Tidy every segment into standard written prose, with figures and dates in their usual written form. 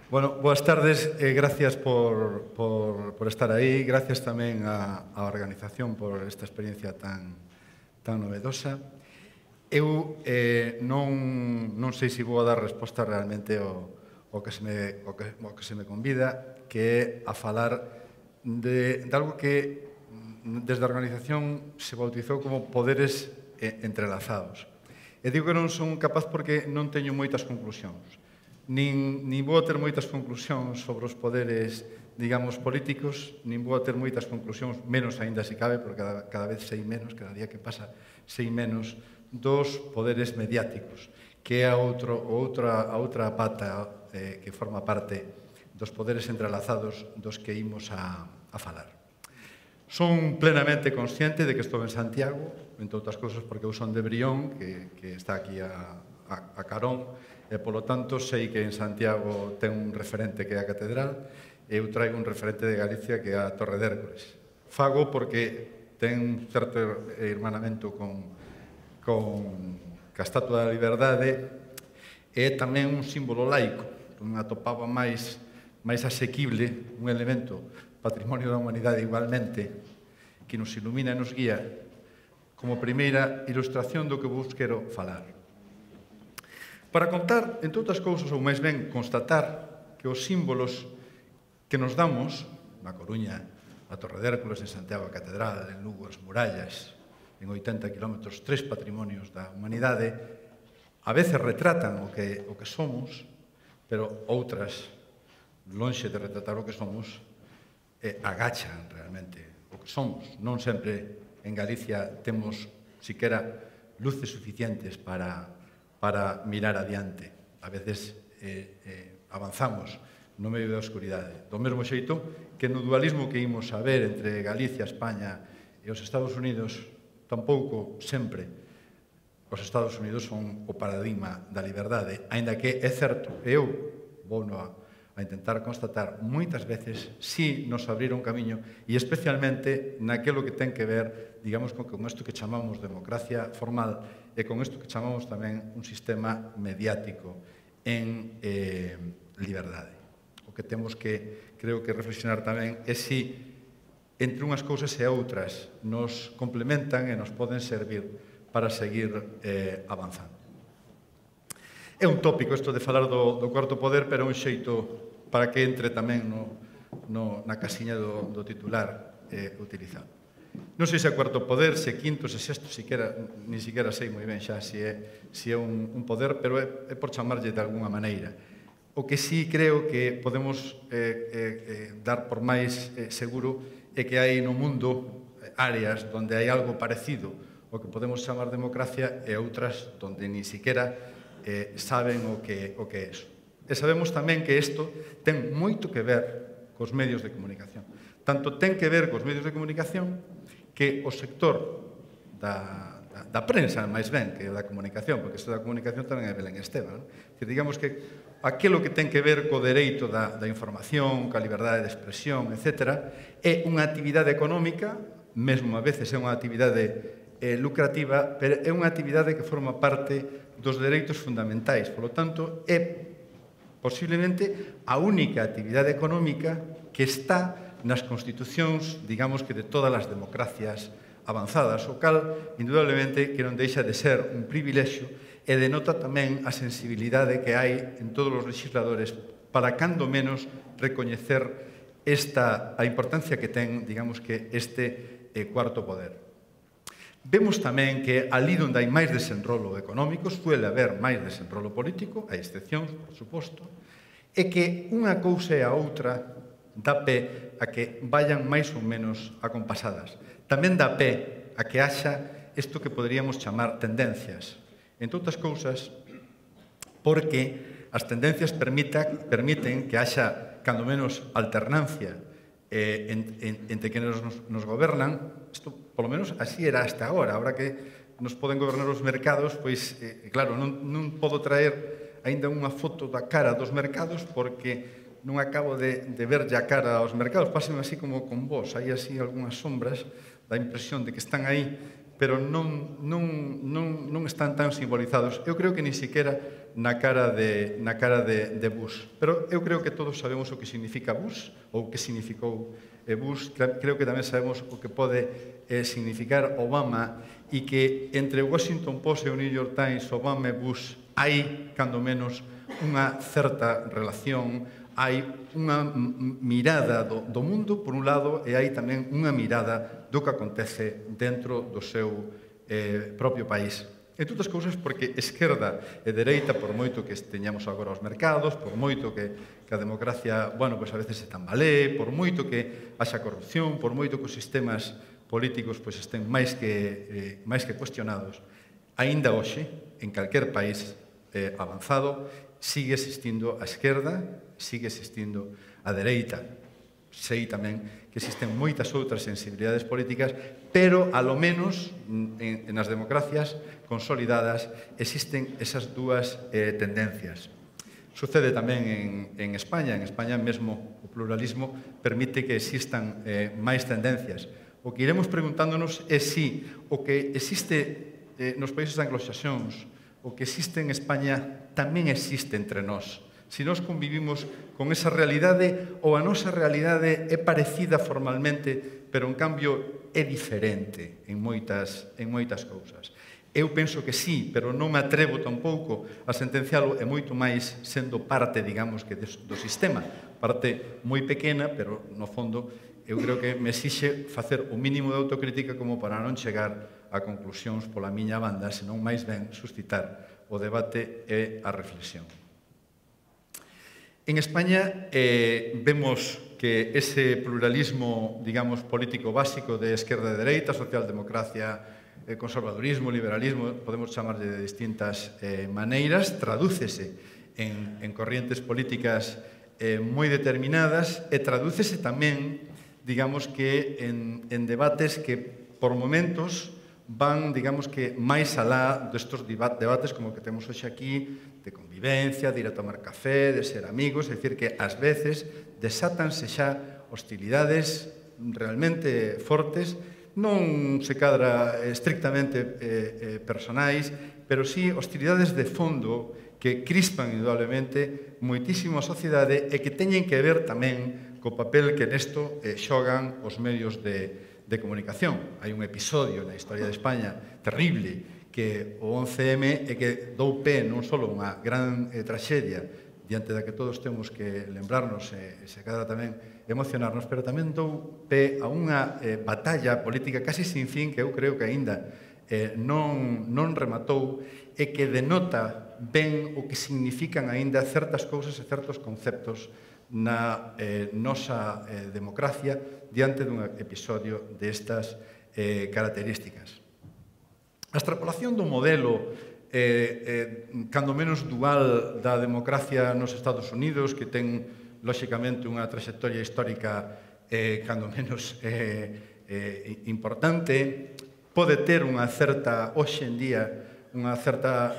Bueno, boas tardes e gracias por estar aí. Gracias tamén á organización por esta experiencia tan novedosa. Eu non sei se vou a dar resposta realmente ao que se me convida, que é a falar de algo que desde a organización se bautizou como poderes entrelazados. E digo que non son capaz porque non teño moitas conclusións. Nin vou a ter moitas conclusións sobre os poderes, digamos, políticos, nin vou a ter moitas conclusións, menos aínda se cabe, porque cada vez sei menos, cada día que pasa sei menos, dos poderes mediáticos, que é a outra pata que forma parte dos poderes entrelazados dos que imos a falar. Son plenamente consciente de que estou en Santiago, entre outras cousas porque eu son de Brión, que está aquí a carón, e, polo tanto, sei que en Santiago ten un referente que é a Catedral, e eu traigo un referente de Galicia que é a Torre de Hércules. Fago porque ten un certo hermanamento con a Estatua da Liberdade, e tamén un símbolo laico, non atopaba máis asequible un elemento patrimonio da humanidade igualmente, que nos ilumina e nos guía como primeira ilustración do que vos quero falar. Para contar, entre outras cousas, ou máis ben constatar que os símbolos que nos damos, na Coruña, a Torre de Hércules, en Santiago a Catedral, en Lugo as murallas, en 80 kilómetros, 3 patrimonios da humanidade, a veces retratan o que somos, pero outras, lonxe de retratar o que somos, agachan realmente o que somos. Non sempre en Galicia temos siquera luces suficientes para mirar adiante. A veces avanzamos no medio da oscuridade. Do mesmo xeito que no dualismo que imos a ver entre Galicia, España e os Estados Unidos, tampouco sempre os Estados Unidos son o paradigma da liberdade, aínda que é certo, eu vou a intentar constatar moitas veces si nos abriron camiño e especialmente naquilo que ten que ver, digamos, con isto que chamamos democracia formal e con isto que chamamos tamén un sistema mediático en liberdade. O que temos que, creo que, reflexionar tamén é si entre unhas cousas e outras nos complementan e nos poden servir para seguir avanzando. É un tópico isto de falar do cuarto poder, pero é un xeito para que entre tamén na casiña do titular utilizado. Non sei se é cuarto poder, se quinto, se sexto, ni siquiera sei moi ben xa se é un poder, pero é por chamarlle de alguna maneira. O que sí creo que podemos dar por máis seguro é que hai no mundo áreas onde hai algo parecido ao que podemos chamar democracia e outras onde ni siquiera saben o que é iso. E sabemos tamén que isto ten moito que ver cos medios de comunicación. Tanto ten que ver cos medios de comunicación que o sector da prensa, máis ben, que da comunicación, porque isto da comunicación tamén é Belén Esteban. Digamos que aquilo que ten que ver co dereito da información, coa liberdade de expresión, etc., é unha actividade económica, mesmo a veces é unha actividade lucrativa, pero é unha actividade que forma parte dos dereitos fundamentais. Por lo tanto, é posiblemente a única actividade económica que está nas constitucións, digamos que de todas as democracias avanzadas, o cal, indudablemente, que non deixa de ser un privilexio e denota tamén a sensibilidade que hai en todos os legisladores para, cando menos, recoñecer a importancia que ten, digamos que, este cuarto poder. Vemos tamén que ali onde hai máis desenrolo económico suele haber máis desenrolo político, hai excepcións, por suposto, e que unha cousa e a outra dá pé a que vayan máis ou menos acompasadas. Tamén dá pé a que haxa isto que poderíamos chamar tendencias. Entre outras cousas, porque as tendencias permiten que haxa, cando menos, alternancia entre quenes nos gobernan. Isto, polo menos, así era hasta agora. Ahora que nos poden gobernar os mercados, pois, claro, non podo traer aínda unha foto da cara dos mercados porque non acabo de verlle a cara aos mercados. Pásenme así como con vos. Hai así algunhas sombras, dá impresión de que están aí, pero non están tan simbolizados. Eu creo que ni siquiera na cara de Bush. Pero eu creo que todos sabemos o que significa Bush, ou o que significou Bush. Creo que tamén sabemos o que pode significar Obama, e que entre o Washington Post e o New York Times, Obama e Bush, hai, cando menos, unha certa relación, hai unha mirada do mundo, por un lado, e hai tamén unha mirada do que acontece dentro do seu propio país. Entre outras cousas, porque esquerda e dereita, por moito que teñamos agora os mercados, por moito que a democracia, bueno, pois a veces se tambalee, por moito que haxa corrupción, por moito que os sistemas políticos pois estén máis que cuestionados, aínda hoxe, en calquer país avanzado, sigue existindo a esquerda, sigue existindo a dereita. Sei tamén que existen moitas outras sensibilidades políticas, pero, alo menos, nas democracias consolidadas, existen esas dúas tendencias. Sucede tamén en España. En España mesmo o pluralismo permite que existan máis tendencias. O que iremos preguntándonos é se o que existe nos países anglosaxóns, o que existe en España, tamén existe entre nós. Se nós convivimos con esa realidade ou a nosa realidade é parecida formalmente, pero en cambio é diferente en moitas cousas. Eu penso que sí, pero non me atrevo tampouco a sentencialo, e moito máis sendo parte, digamos, que do sistema. Parte moi pequena, pero no fondo eu creo que me exixe facer o mínimo de autocrítica como para non chegar a conclusións pola miña banda, senón máis ben suscitar o debate e a reflexión. En España vemos que ese pluralismo, digamos, político básico de esquerda e dereita, socialdemocracia, conservadurismo, liberalismo, podemos chamarlle de distintas maneiras, tradúcese en corrientes políticas moi determinadas e tradúcese tamén, digamos que en debates que por momentos van, digamos que, máis alá destos debates como que temos hoxe aquí, de convivencia, de ir a tomar café, de ser amigos, é dicir que ás veces desátanse xa hostilidades realmente fortes, non se cadra estrictamente personais, pero sí hostilidades de fondo que crispan indudablemente moitísimo a sociedade e que teñen que ver tamén co papel que nesto xogan os medios de comunicación. Hai un episodio na historia de España terrible, que o 11M é que dou pé non só unha gran traxedia diante da que todos temos que lembrarnos e se cadra tamén emocionarnos, pero tamén dou pé a unha batalla política casi sin fin que eu creo que aínda non rematou e que denota ben o que significan aínda certas cousas e certos conceptos na nosa democracia diante dun episodio destas características. A extrapolación do modelo cando menos dual da democracia nos Estados Unidos, que ten, lóxicamente, unha trayectoria histórica cando menos importante, pode ter unha certa, hoxe en día, unha certa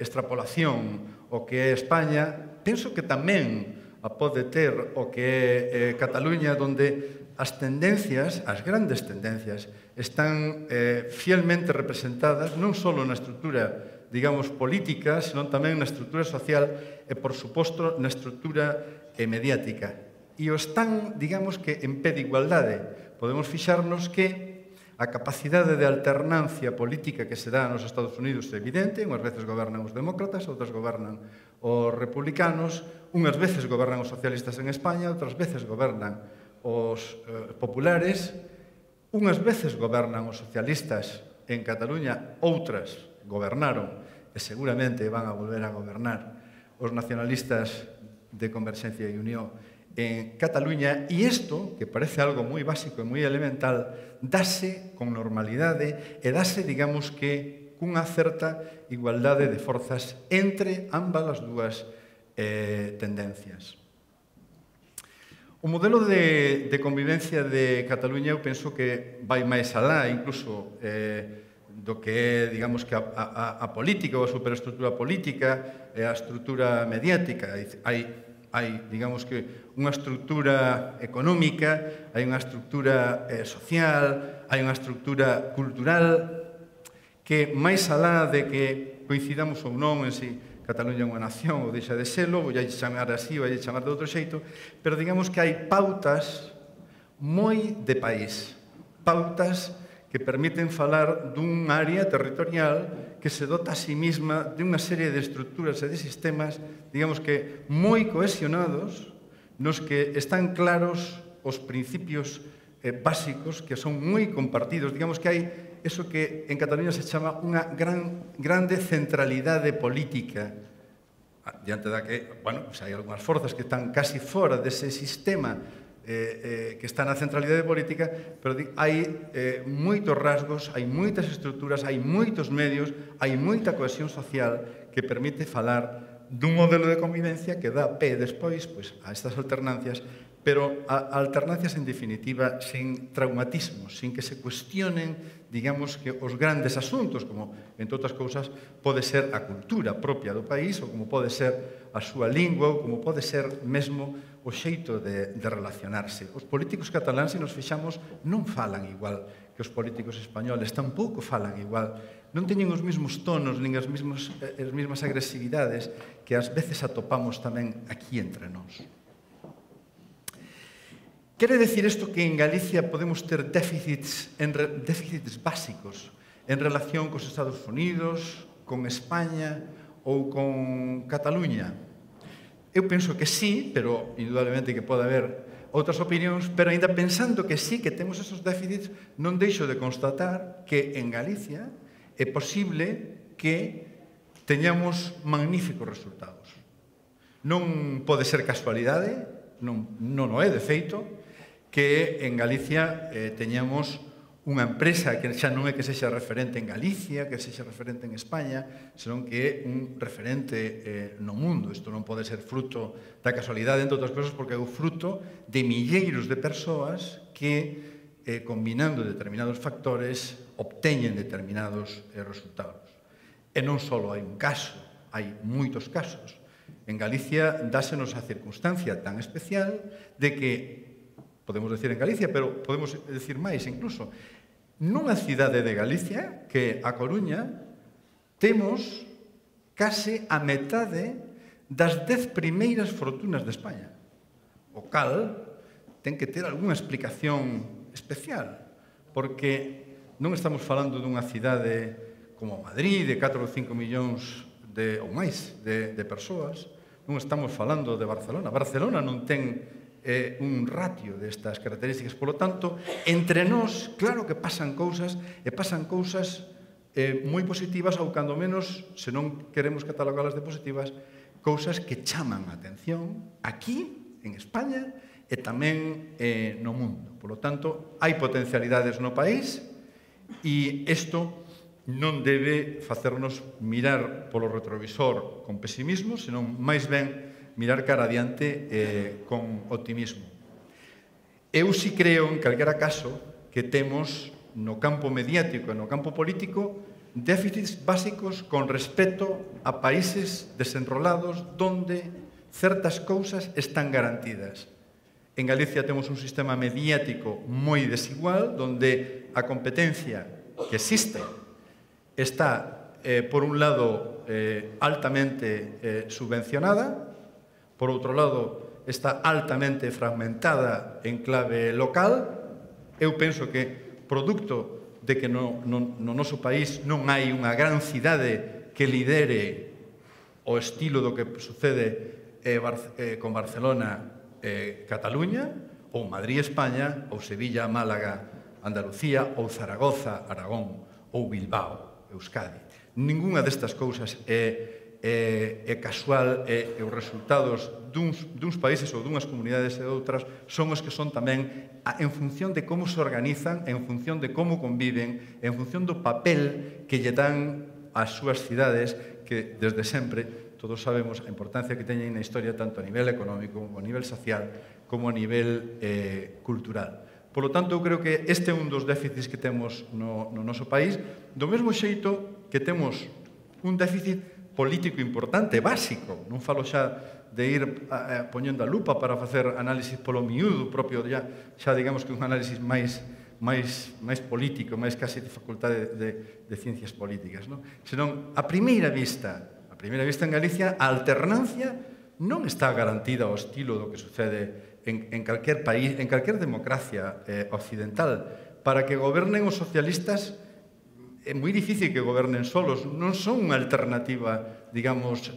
extrapolación o que é España. Penso que tamén a pode ter o que é Cataluña, onde as tendencias, as grandes tendencias, están fielmente representadas non só na estrutura, digamos, política, senón tamén na estrutura social e, por suposto, na estrutura mediática. E o están, digamos, que en pé de igualdade. Podemos fixarnos que a capacidade de alternancia política que se dá nos Estados Unidos é evidente, unhas veces gobernan os demócratas, outras gobernan os republicanos, unhas veces gobernan os socialistas en España, outras veces gobernan os populares, unhas veces gobernan os socialistas en Cataluña, outras gobernaron e seguramente van a volver a gobernar os nacionalistas de Converxencia e Unión en Cataluña, e isto, que parece algo moi básico e moi elemental, dáse con normalidade e dáse, digamos que, cunha certa igualdade de forzas entre ambas as dúas tendencias. O modelo de convivencia de Cataluña eu penso que vai máis alá, incluso do que é, digamos, que a política ou a superestrutura política e a estrutura mediática. Hai, digamos que, unha estrutura económica, hai unha estrutura social, hai unha estrutura cultural que, máis alá de que coincidamos ou non en si Cataluña é unha nación ou deixa de selo, vou chamar así, vou chamar de outro xeito, pero digamos que hai pautas moi de país, pautas que permiten falar dun área territorial que se dota a sí mesma de unha serie de estructuras e de sistemas, digamos que moi cohesionados, nos que están claros os principios básicos que son moi compartidos. Digamos que hai eso que en Cataluña se chama unha grande centralidade política, diante da que, bueno, pues hai algunhas forzas que están casi fora dese sistema que está na centralidade política, pero hai moitos rasgos, hai moitas estruturas, hai moitos medios, hai moita cohesión social que permite falar dun modelo de convivencia que dá pé despois a estas alternancias, pero a alternancias en definitiva sin traumatismos, sin que se cuestionen, digamos, que os grandes asuntos, como, entre outras cousas, pode ser a cultura propia do país, ou como pode ser a súa lingua, ou como pode ser mesmo o xeito de relacionarse. Os políticos cataláns, se nos fixamos, non falan igual que os políticos españoles, tampouco falan igual, non teñen os mesmos tonos, nin as mesmas agresividades que ás veces atopamos tamén aquí entre nós. Quere decir isto que en Galicia podemos ter déficits básicos en relación cos Estados Unidos, con España ou con Cataluña? Eu penso que sí, pero indudablemente que pode haber outras opinións, pero ainda pensando que sí que temos esos déficits, non deixo de constatar que en Galicia é posible que teñamos magníficos resultados. Non pode ser casualidade, non o é de feito, que en Galicia teñamos unha empresa que xa non é que sexa referente en Galicia, que sexa referente en España, senón que é un referente no mundo. Isto non pode ser fruto da casualidade, entre outras cousas, porque é o fruto de milleiros de persoas que, combinando determinados factores, obteñen determinados resultados. E non só hai un caso, hai moitos casos. En Galicia dásenos a circunstancia tan especial de que, podemos decir en Galicia, pero podemos decir máis incluso, nunha cidade de Galicia, que a Coruña, temos case a metade das 10 primeiras fortunas de España. O cal ten que ter algunha explicación especial, porque non estamos falando dunha cidade como Madrid, de 4 ou 5 millóns ou máis de persoas, non estamos falando de Barcelona. Barcelona non ten un ratio destas características. Por lo tanto, entre nós, claro que pasan cousas, e pasan cousas moi positivas, ou cando menos, se non queremos catalogalas de positivas, cousas que chaman a atención aquí, en España, e tamén no mundo. Por lo tanto, hai potencialidades no país, e isto non debe facernos mirar polo retrovisor con pesimismo, senón máis ben mirar cara adiante con optimismo. Eu si creo, en calquera caso, que temos no campo mediático e no campo político déficits básicos con respecto a países desenrolados donde certas cousas están garantidas. En Galicia temos un sistema mediático moi desigual, donde a competencia que existe está, por un lado, altamente subvencionada, por outro lado, está altamente fragmentada en clave local. Eu penso que, producto de que no noso país non hai unha gran cidade que lidere o estilo do que sucede con Barcelona, Cataluña, ou Madrid, España, ou Sevilla, Málaga, Andalucía, ou Zaragoza, Aragón, ou Bilbao, Euskadi. Ningunha destas cousas é casual, e os resultados duns países ou dunhas comunidades e outras son os que son tamén en función de como se organizan, en función de como conviven, en función do papel que lle dan ás súas cidades, que desde sempre todos sabemos a importancia que teñen na historia tanto a nivel económico, como a nivel social, como a nivel cultural. Por lo tanto, eu creo que este é un dos déficits que temos no noso país, do mesmo xeito que temos un déficit político importante, básico. Non falo xa de ir poñendo a lupa para facer análisis polo miúdo propio, xa digamos que un análisis máis político, máis casi de facultade de ciencias políticas, senón a primeira vista primeira vista en Galicia, a alternancia non está garantida ao estilo do que sucede en calquer país, en calquer democracia occidental. Para que gobernen os socialistas é moi difícil que gobernen solos, non son unha alternativa, digamos,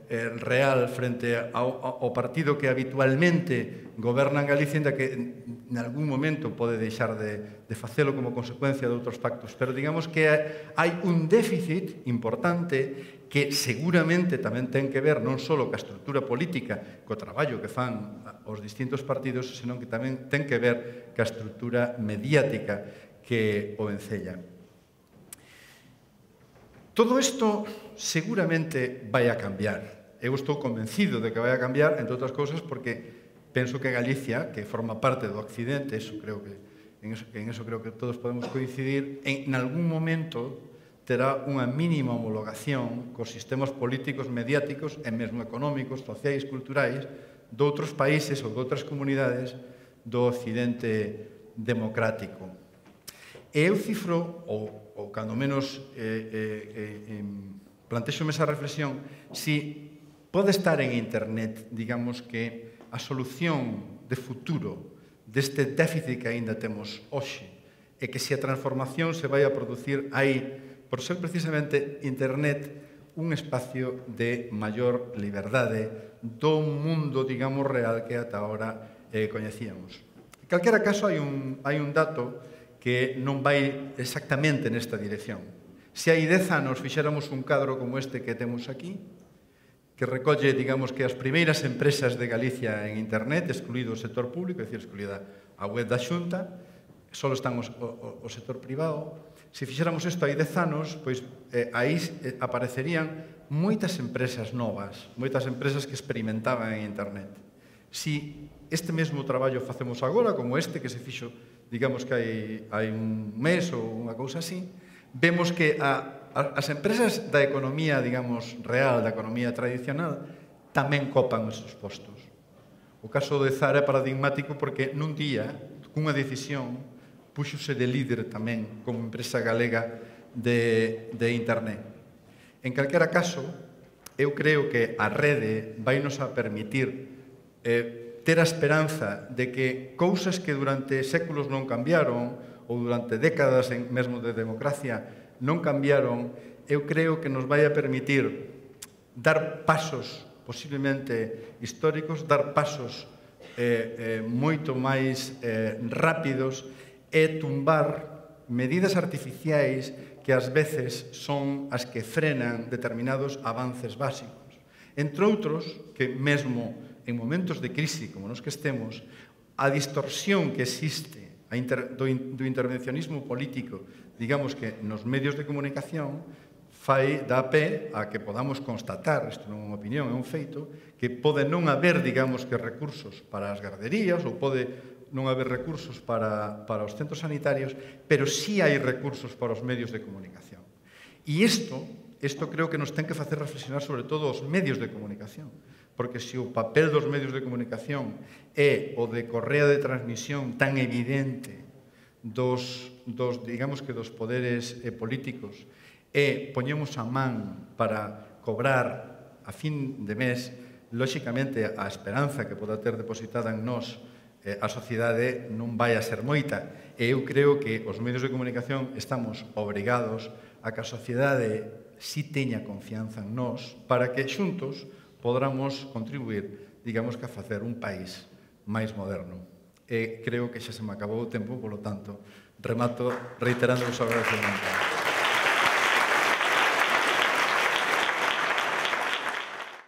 real frente ao partido que habitualmente goberna en Galicia, ainda que en algún momento pode deixar de facelo como consecuencia de outros pactos. Pero digamos que hai un déficit importante que seguramente tamén ten que ver non só coa estrutura política, co traballo que fan os distintos partidos, senón que tamén ten que ver coa estrutura mediática que o encella. Todo isto seguramente vai a cambiar. Eu estou convencido de que vai a cambiar, entre outras cousas, porque penso que Galicia, que forma parte do Occidente, en eso creo que todos podemos coincidir, en algún momento terá unha mínima homologación cos sistemas políticos, mediáticos e mesmo económicos, sociais, culturais doutros países ou doutras comunidades do Occidente democrático. E eu cifro, ou cando menos plantexome esa reflexión, si pode estar en internet, digamos que a solución de futuro deste déficit que aínda temos hoxe e que se a transformación se vai a producir aí, por ser precisamente internet un espacio de maior liberdade do mundo, digamos, real que ata ahora coñecíamos. En calquera caso, hai un dato que non vai exactamente nesta dirección. Se hai 10 anos fixéramos un cadro como este que temos aquí, que recolle, digamos, que as primeiras empresas de Galicia en internet, excluído o sector público, é dicir, excluída a web da Xunta, só están o sector privado. Se fixéramos isto hai 10 anos, pois aí aparecerían moitas empresas novas, moitas empresas que experimentaban en internet. Si este mesmo traballo facemos agora, como este que se fixo, digamos que hai un mes ou unha cousa así, vemos que as empresas da economía, digamos, real, da economía tradicional, tamén copan esos postos. O caso de Zara é paradigmático porque nun día, cunha decisión, púxose de líder tamén como empresa galega de internet. En calquera caso, eu creo que a rede vai nos a permitir ter a esperanza de que cousas que durante séculos non cambiaron ou durante décadas mesmo de democracia non cambiaron, eu creo que nos vai a permitir dar pasos posiblemente históricos, dar pasos moito máis rápidos e tumbar medidas artificiais que ás veces son as que frenan determinados avances básicos. Entre outros, que mesmo en momentos de crise como nos que estemos, a distorsión que existe do intervencionismo político, digamos que nos medios de comunicación, dá pé a que podamos constatar, isto non é unha opinión, é un feito, que pode non haber, digamos, que recursos para as garderías ou pode non haber recursos para os centros sanitarios, pero sí hai recursos para os medios de comunicación. E isto creo que nos ten que facer reflexionar sobre todo os medios de comunicación, porque se o papel dos medios de comunicación é o de correa de transmisión tan evidente digamos que dos poderes políticos e poñemos a man para cobrar a fin de mes, lóxicamente a esperanza que poda ter depositada en nós a sociedade non vai a ser moita. E eu creo que os medios de comunicación estamos obrigados a que a sociedade si teña confianza en nós para que xuntos podamos contribuir, digamos que a facer un país máis moderno. E creo que xa se me acabou o tempo, polo tanto, remato reiterando os agradecimientos.